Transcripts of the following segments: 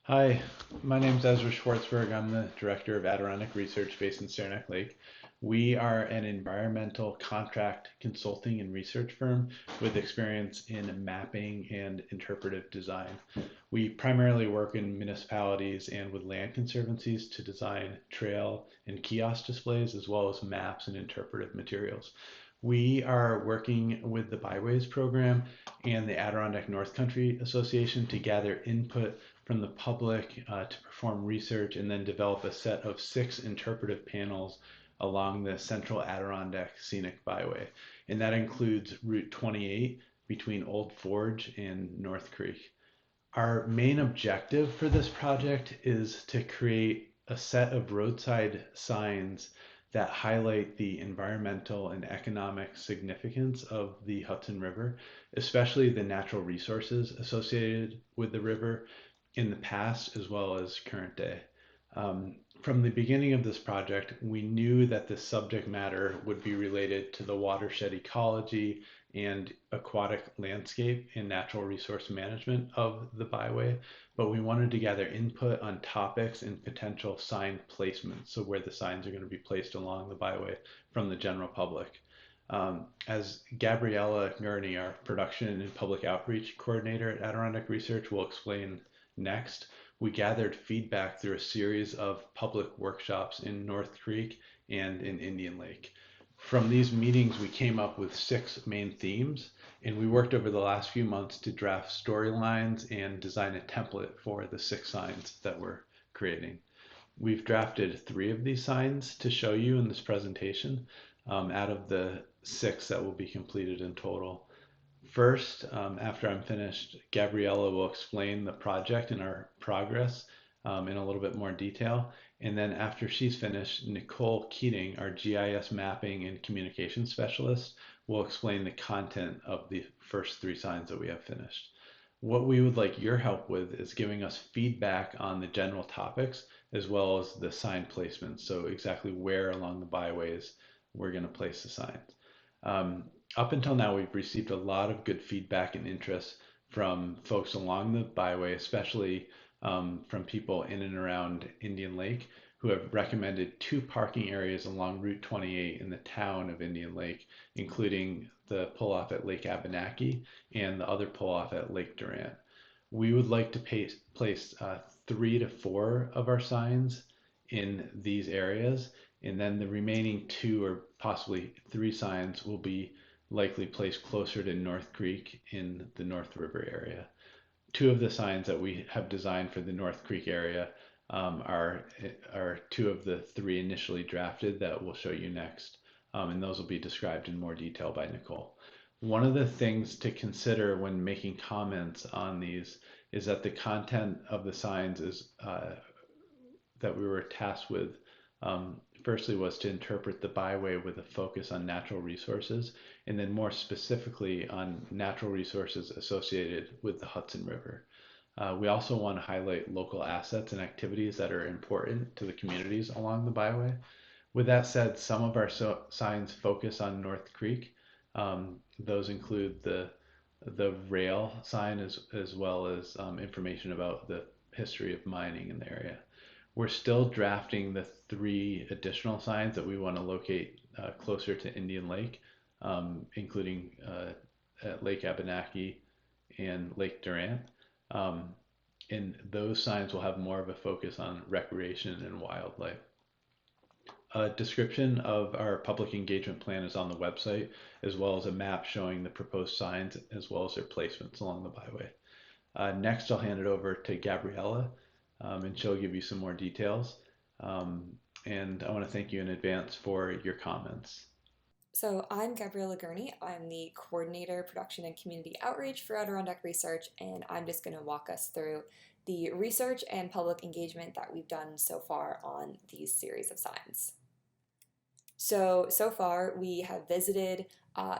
Hi, my name is Ezra Schwartzberg. I'm the director of Adirondack Research based in Saranac Lake. We are an environmental contract consulting and research firm with experience in mapping and interpretive design. We primarily work in municipalities and with land conservancies to design trail and kiosk displays as well as maps and interpretive materials. We are working with the Byways program and the Adirondack North Country Association to gather input from the public to perform research and then develop a set of 6 interpretive panels along the central Adirondack Scenic Byway. And that includes Route 28 between Old Forge and North Creek. Our main objective for this project is to create a set of roadside signs that highlight the environmental and economic significance of the Hudson River, especially the natural resources associated with the river in the past as well as current day. From the beginning of this project, we knew that the subject matter would be related to the watershed ecology and aquatic landscape and natural resource management of the byway, but we wanted to gather input on topics and potential sign placements, so where the signs are going to be placed along the byway from the general public. As Gabriella Gurney, our production and public outreach coordinator at Adirondack Research, will explain next, we gathered feedback through a series of public workshops in North Creek and in Indian Lake. From these meetings, we came up with 6 main themes, and we worked over the last few months to draft storylines and design a template for the 6 signs that we're creating. We've drafted 3 of these signs to show you in this presentation out of the 6 that will be completed in total. First, after I'm finished, Gabriella will explain the project and our progress in a little bit more detail. And then after she's finished, Nicole Keating, our GIS mapping and communication specialist, will explain the content of the first 3 signs that we have finished. What we would like your help with is giving us feedback on the general topics as well as the sign placements. So exactly where along the byways we're going to place the signs. Um, Up until now, we've received a lot of good feedback and interest from folks along the byway, especially from people in and around Indian Lake, who have recommended 2 parking areas along Route 28 in the town of Indian Lake, including the pull off at Lake Abenaki and the other pull off at Lake Durant. We would like to place 3 to 4 of our signs in these areas, and then the remaining 2 or possibly 3 signs will be likely placed closer to North Creek in the North River area. 2 of the signs that we have designed for the North Creek area are 2 of the 3 initially drafted that we'll show you next, and those will be described in more detail by Nicole. One of the things to consider when making comments on these is that the content of the signs is that we were tasked with firstly was to interpret the byway with a focus on natural resources, and then more specifically on natural resources associated with the Hudson River. We also want to highlight local assets and activities that are important to the communities along the byway. With that said, some of our signs focus on North Creek. Those include the rail sign as well as information about the history of mining in the area. We're still drafting the 3 additional signs that we want to locate closer to Indian Lake, including at Lake Abenaki and Lake Durant. Um, and those signs will have more of a focus on recreation and wildlife. A description of our public engagement plan is on the website, as well as a map showing the proposed signs as well as their placements along the byway. Next, I'll hand it over to Gabriella, and she'll give you some more details. And I want to thank you in advance for your comments. So I'm Gabriella Gurney. I'm the coordinator, production and community outreach for Adirondack Research, and I'm just going to walk us through the research and public engagement that we've done so far on these series of signs. So far we have visited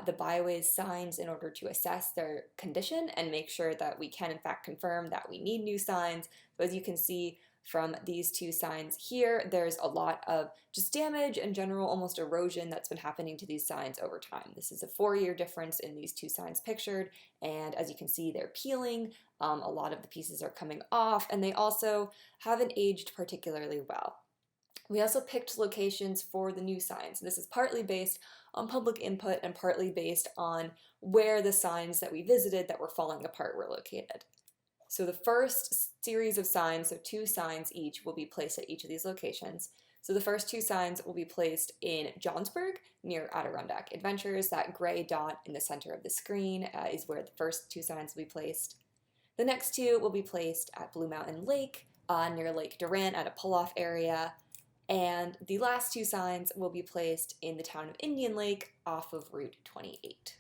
the byways signs in order to assess their condition and make sure that we can in fact confirm that we need new signs. So as you can see, from these two signs here. There's a lot of just damage and general almost erosion that's been happening to these signs over time. This is a 4-year difference in these two signs pictured, and as you can see, they're peeling. A lot of the pieces are coming off, and they also haven't aged particularly well. We also picked locations for the new signs. This is partly based on public input and partly based on where the signs that we visited that were falling apart were located. So the first series of signs, so 2 signs each, will be placed at each of these locations. So the first 2 signs will be placed in Johnsburg near Adirondack Adventures. That gray dot in the center of the screen is where the first 2 signs will be placed. The next 2 will be placed at Blue Mountain Lake near Lake Durant at a pull-off area. And the last 2 signs will be placed in the town of Indian Lake off of Route 28.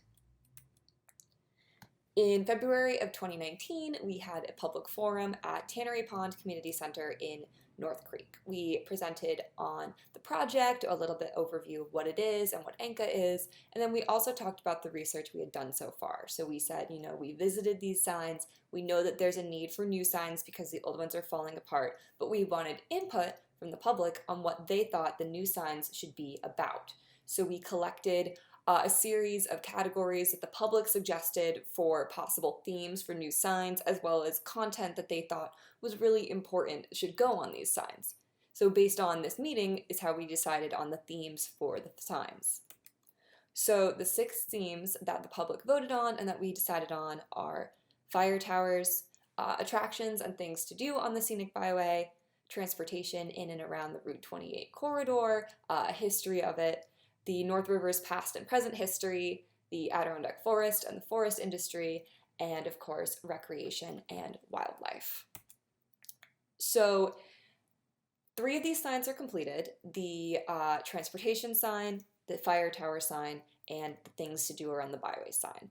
In February of 2019, we had a public forum at Tannery Pond Community Center in North Creek. We presented on the project, a little bit overview of what it is and what ANCA is, and then we also talked about the research we had done so far. So we said, we visited these signs, we know that there's a need for new signs because the old ones are falling apart, but we wanted input from the public on what they thought the new signs should be about. So we collected a series of categories that the public suggested for possible themes for new signs, as well as content that they thought was really important should go on these signs. So based on this meeting is how we decided on the themes for the signs. So the 6 themes that the public voted on and that we decided on are fire towers, attractions and things to do on the Scenic Byway, transportation in and around the Route 28 corridor, a history of it, the North River's past and present history, the Adirondack forest and the forest industry, and of course, recreation and wildlife. So 3 of these signs are completed: the transportation sign, the fire tower sign, and the things to do around the byway sign.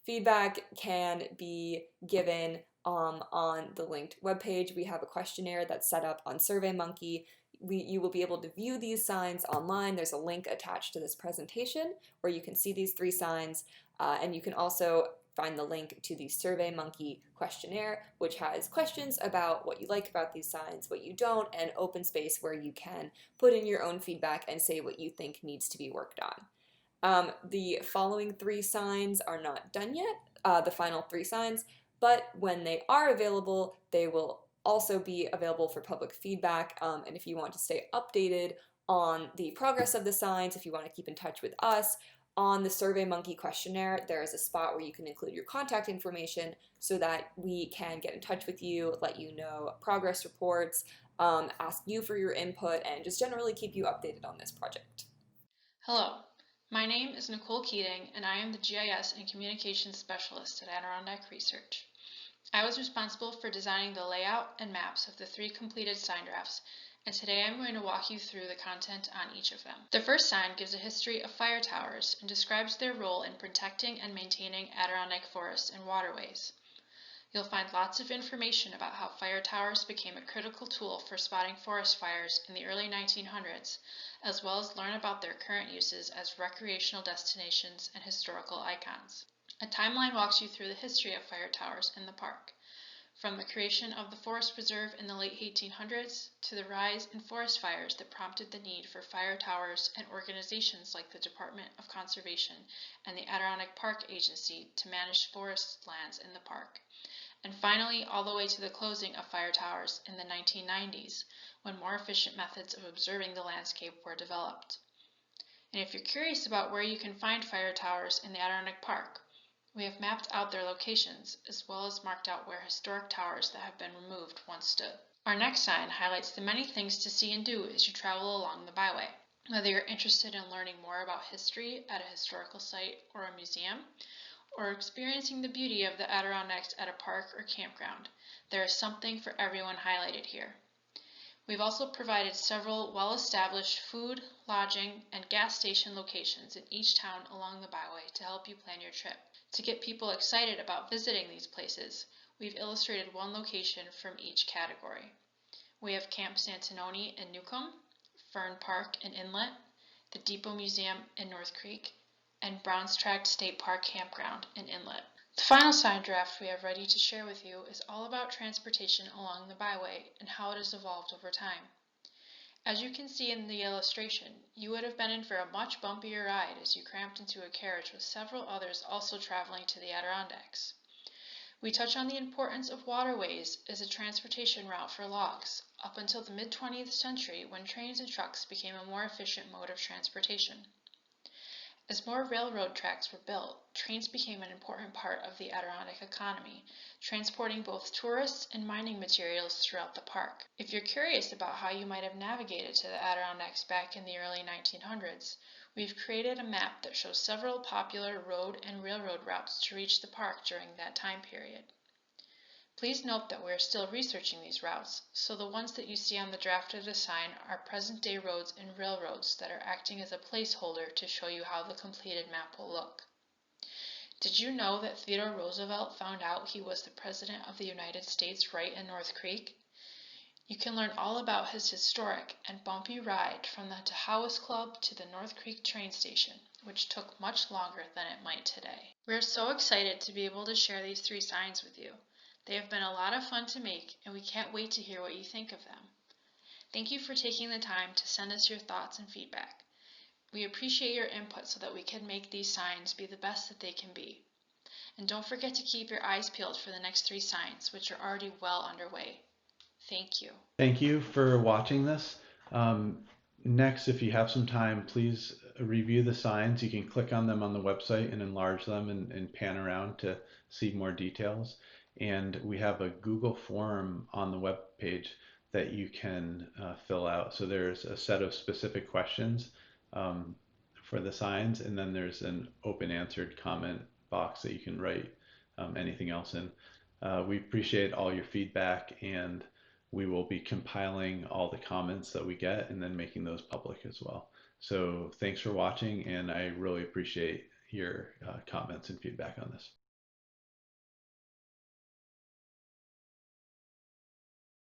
Feedback can be given on the linked webpage. We have a questionnaire that's set up on SurveyMonkey. You will be able to view these signs online. There's a link attached to this presentation where you can see these 3 signs, and you can also find the link to the SurveyMonkey questionnaire, which has questions about what you like about these signs, what you don't, and open space where you can put in your own feedback and say what you think needs to be worked on. The following 3 signs are not done yet, the final 3 signs, but when they are available, they will also be available for public feedback, and if you want to stay updated on the progress of the signs, if you want to keep in touch with us, on the SurveyMonkey questionnaire, there is a spot where you can include your contact information so that we can get in touch with you, let you know progress reports, ask you for your input, and just generally keep you updated on this project. Hello, my name is Nicole Keating, and I am the GIS and Communications Specialist at Adirondack Research. I was responsible for designing the layout and maps of the 3 completed sign drafts, and today I'm going to walk you through the content on each of them. The first sign gives a history of fire towers and describes their role in protecting and maintaining Adirondack forests and waterways. You'll find lots of information about how fire towers became a critical tool for spotting forest fires in the early 1900s, as well as learn about their current uses as recreational destinations and historical icons. A timeline walks you through the history of fire towers in the park, from the creation of the forest preserve in the late 1800s to the rise in forest fires that prompted the need for fire towers and organizations like the Department of Conservation and the Adirondack Park Agency to manage forest lands in the park. And finally, all the way to the closing of fire towers in the 1990s, when more efficient methods of observing the landscape were developed. And if you're curious about where you can find fire towers in the Adirondack Park, we have mapped out their locations, as well as marked out where historic towers that have been removed once stood. Our next sign highlights the many things to see and do as you travel along the byway. Whether you're interested in learning more about history at a historical site or a museum, or experiencing the beauty of the Adirondacks at a park or campground, there is something for everyone highlighted here. We've also provided several well-established food, lodging, and gas station locations in each town along the byway to help you plan your trip. To get people excited about visiting these places, we've illustrated one location from each category. We have Camp Santinoni in Newcomb, Fern Park in Inlet, the Depot Museum in North Creek, and Browns Tract State Park Campground in Inlet. The final sign draft we have ready to share with you is all about transportation along the byway and how it has evolved over time. As you can see in the illustration, you would have been in for a much bumpier ride as you cramped into a carriage with several others also traveling to the Adirondacks. We touch on the importance of waterways as a transportation route for logs, up until the mid-20th century when trains and trucks became a more efficient mode of transportation. As more railroad tracks were built, trains became an important part of the Adirondack economy, transporting both tourists and mining materials throughout the park. If you're curious about how you might have navigated to the Adirondacks back in the early 1900s, we've created a map that shows several popular road and railroad routes to reach the park during that time period. Please note that we are still researching these routes, so the ones that you see on the drafted sign are present-day roads and railroads that are acting as a placeholder to show you how the completed map will look. Did you know that Theodore Roosevelt found out he was the President of the United States right in North Creek? You can learn all about his historic and bumpy ride from the Tahowas Club to the North Creek train station, which took much longer than it might today. We're so excited to be able to share these 3 signs with you. They have been a lot of fun to make, and we can't wait to hear what you think of them. Thank you for taking the time to send us your thoughts and feedback. We appreciate your input so that we can make these signs be the best that they can be. And don't forget to keep your eyes peeled for the next 3 signs, which are already well underway. Thank you. Thank you for watching this. Next, if you have some time, please review the signs. You can click on them on the website and enlarge them and pan around to see more details. And we have a Google form on the web page that you can fill out. So there's a set of specific questions for the signs, and then there's an open answered comment box that you can write anything else in. We appreciate all your feedback, and we will be compiling all the comments that we get and then making those public as well. So thanks for watching, and I really appreciate your comments and feedback on this.